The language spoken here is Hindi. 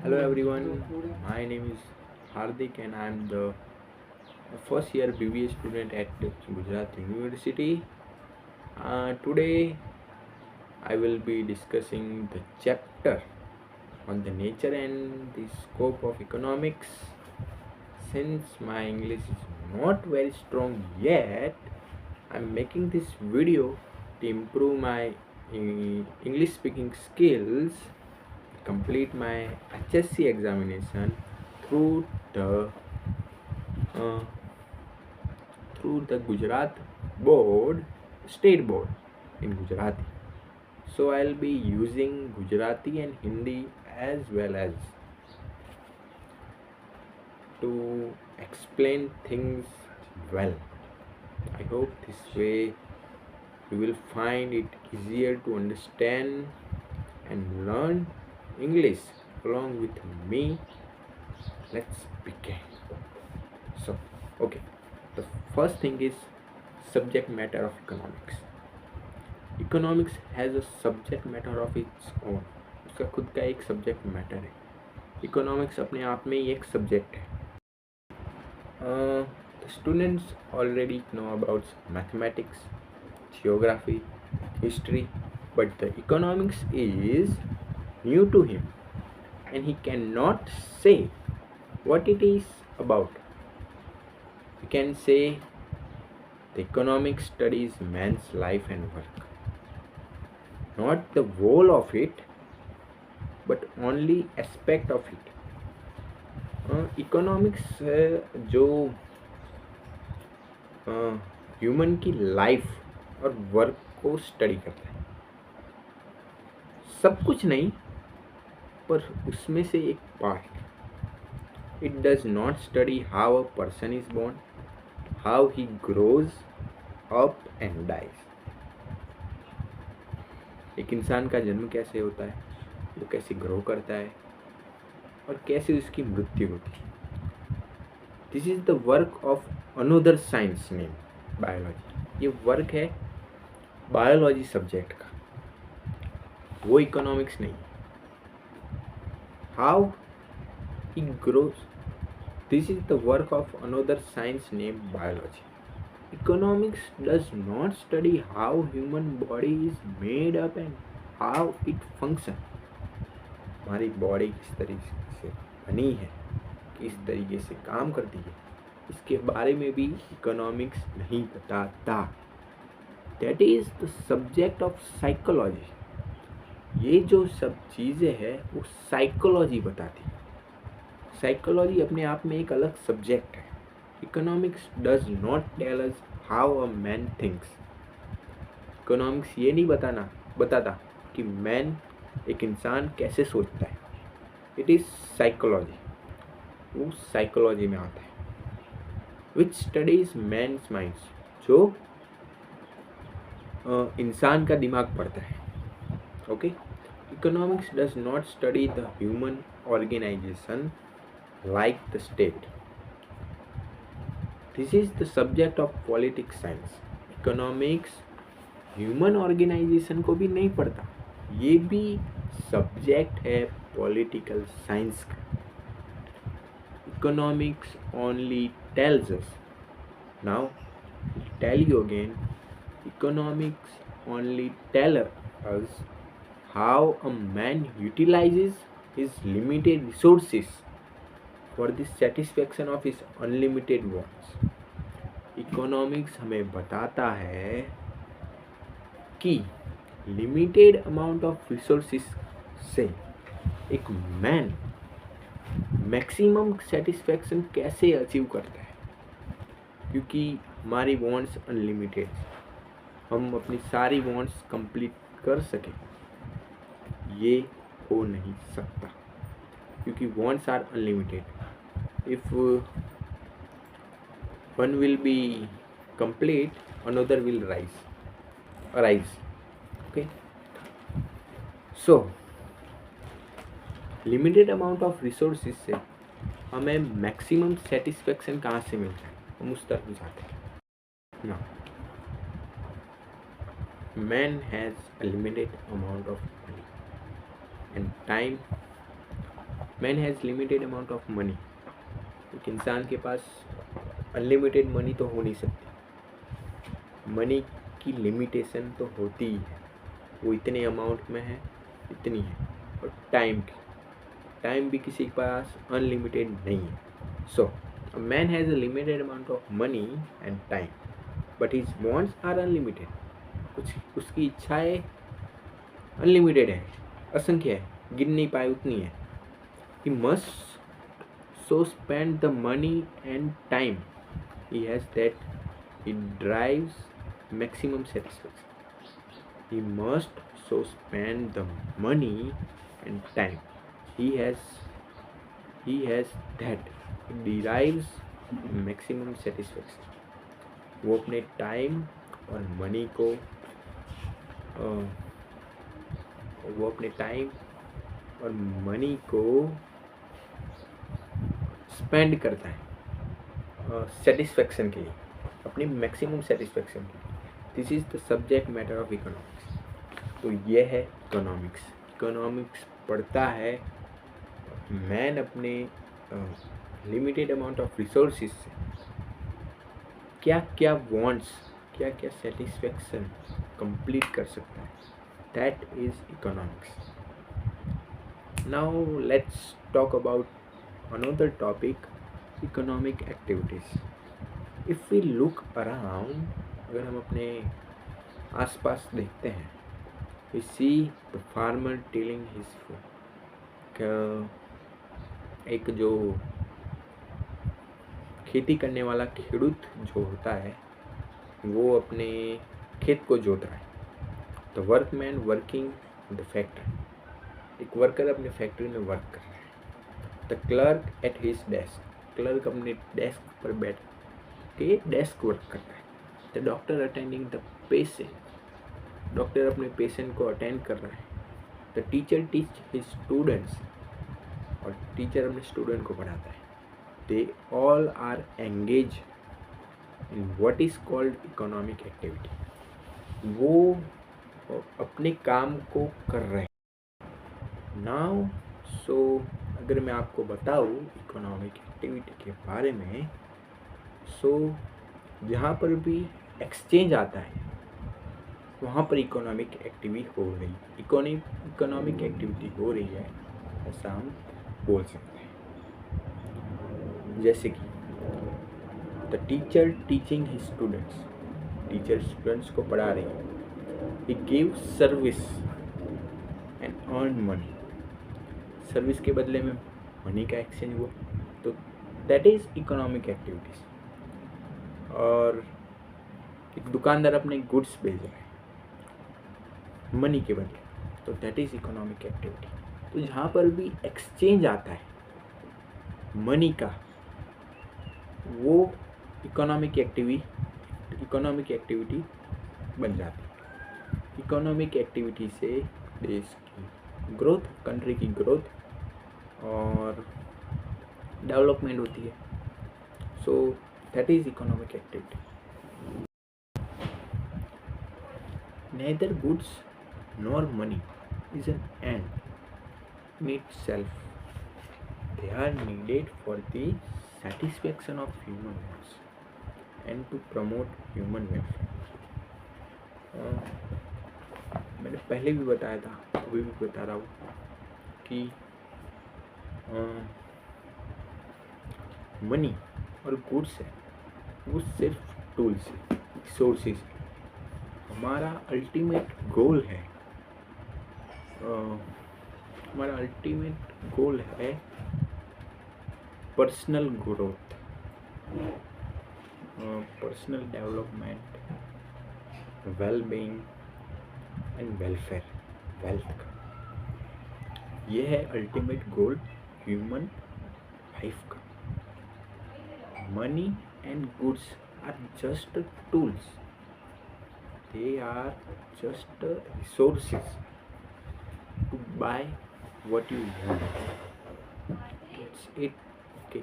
Hello everyone, my name is Hardik and I am the first year BBA student at Gujarat University. Today I will be discussing the chapter on the nature and the scope of economics. Since my English is not very strong yet, I am making this video to improve my English speaking skills, complete my HSC examination through the uh, through the Gujarat board, state board in Gujarati. So I'll be using Gujarati and Hindi as well as to explain things well. I hope this way you will find it easier to understand and learn English along with me. Let's begin. So, okay, the first thing is subject matter of economics. Economics has a subject matter of its own. उसका खुद का एक सब्जेक्ट मैटर है. इकोनॉमिक्स अपने आप में ही एक सब्जेक्ट है. The students already know about mathematics, geography, history, but the economics is new to him and he cannot say what it is about. We can say the economics studies man's life and work, not the whole of it, but only aspect of it. Economics जो ह्यूमन की लाइफ और वर्क को स्टडी करता है. सब कुछ नहीं, पर उसमें से एक part. It does not study how a person is born, how he grows up and dies. एक इंसान का जन्म कैसे होता है, वो कैसे ग्रो करता है और कैसे उसकी मृत्यु होती है. This is the work of another science name biology. ये वर्क है बायोलॉजी सब्जेक्ट का, वो इकोनॉमिक्स नहीं. How he grows, this is the work of another science name biology. Economics does not study how human body is made up and how it function. हमारी बॉडी किस तरीके से बनी है, किस तरीके से काम करती है, इसके बारे में भी इकोनॉमिक्स नहीं बताता. That is the subject of psychology. ये जो सब चीज़ें हैं वो साइकोलॉजी बताती है. साइकोलॉजी अपने आप में एक अलग सब्जेक्ट है. Economics does not tell us how a man thinks. Economics ये नहीं बताता कि मैन, एक इंसान कैसे सोचता है. इट इज़ साइकोलॉजी, वो साइकोलॉजी में आता है. विच स्टडीज मैन्स माइंड्स, जो इंसान का दिमाग पढ़ता है. Okay. Economics does not study the human organisation like the state. This is the subject of politics science. Economics human organisation को भी नहीं पढ़ता, ये भी सब्जेक्ट है पॉलिटिकल साइंस का. Economics only tells us. Now, I'll tell you again. Economics only tell us how a man utilizes his limited resources for the satisfaction of his unlimited wants. Economics हमें बताता है कि लिमिटेड अमाउंट ऑफ रिसोर्सेस से एक मैन मैक्सिमम सेटिस्फैक्शन कैसे अचीव करता है. क्योंकि हमारी वॉन्ट्स अनलिमिटेड, हम अपनी सारी वॉन्ट्स कंप्लीट कर सकें, ये हो नहीं सकता क्योंकि wants are unlimited. If one will be complete, another will arise. Okay. So limited amount of resources से हमें मैक्सिमम सेटिस्फेक्शन कहाँ से मिलता है, हम उस तरफ जाते हैं ना. Man has a limited amount of money and time man has limited amount of money. एक इंसान के पास अनलिमिटेड मनी तो हो नहीं सकती, मनी की लिमिटेशन तो होती ही है, वो इतने अमाउंट में है, इतनी है। और टाइम भी किसी के पास अनलिमिटेड नहीं है। So a man has a limited amount of money and time, but his wants are unlimited. कुछ उसकी इच्छाएं अनलिमिटेड है, असंख्य है, गिन नहीं पाए उतनी है। He must so spend the money and time he has that he drives maximum satisfaction. He must so spend the money and time he has that he derives maximum satisfaction. वो अपने टाइम और मनी को वो अपने टाइम और मनी को स्पेंड करता है सेटिस्फेक्शन के लिए, अपनी मैक्सिमम सेटिस्फेक्शन के लिए। This is the subject matter of economics. तो ये है इकोनॉमिक्स। इकोनॉमिक्स पढ़ता है मैन अपने लिमिटेड अमाउंट ऑफ रिसोर्सेज से क्या क्या वांट्स, क्या क्या सेटिस्फेक्शन कंप्लीट कर सकता है। That is economics. Now let's talk about another topic, economic activities. If we look around, अगर हम अपने आसपास देखते हैं, we see the farmer tilling his field. एक जो खेती करने वाला खेडूत जो होता है वो अपने खेत को जोत रहा है। The workman working in the factory, एक वर्कर अपने फैक्ट्री में वर्क कर रहा है। The clerk at his desk, clerk अपने डेस्क पर बैठ के डेस्क वर्क कर रहा है। The doctor attending the patient, doctor अपने पेशेंट को अटेंड कर रहा है। The teacher teach his students, और टीचर अपने स्टूडेंट को पढ़ाता है। They all are engage in what is called economic activity, वो अपने काम को कर रहे हैं। नाउ सो अगर मैं आपको बताऊँ इकोनॉमिक एक्टिविटी के बारे में, सो जहाँ पर भी एक्सचेंज आता है वहाँ पर इकोनॉमिक एक्टिविटी हो रही, इकोनॉमिक एक्टिविटी हो रही है, ऐसा हम बोल सकते हैं। जैसे कि the teacher teaching his students, teacher students को पढ़ा रही है। He give service and earn money, service के बदले में मनी का एक्सचेंज हुआ, तो दैट इज़ इकोनॉमिक एक्टिविटीज़। और एक दुकानदार अपने गुड्स बेच रहा है मनी के बदले, तो दैट इज़ इकोनॉमिक एक्टिविटी। तो जहाँ पर भी एक्सचेंज आता है मनी का, वो इकोनॉमिक एक्टिविटी बन जाती है। इकोनॉमिक एक्टिविटी से देश की ग्रोथ, कंट्री की ग्रोथ और डेवलपमेंट होती है। So that is economic activity. Neither goods nor money is an end in itself. They are needed for the satisfaction of human wants and to promote human welfare. मैंने पहले भी बताया था, अभी भी बता रहा हूँ कि मनी और गुड्स है वो सिर्फ टूल्स है, रिसोर्सेज है। हमारा अल्टीमेट गोल है, personal growth, personal development, well being and welfare, wealth का। ये है अल्टीमेट गोल ह्यूमन लाइफ का। Money and goods are just tools, they are just resources to buy what you want. That's it. Okay.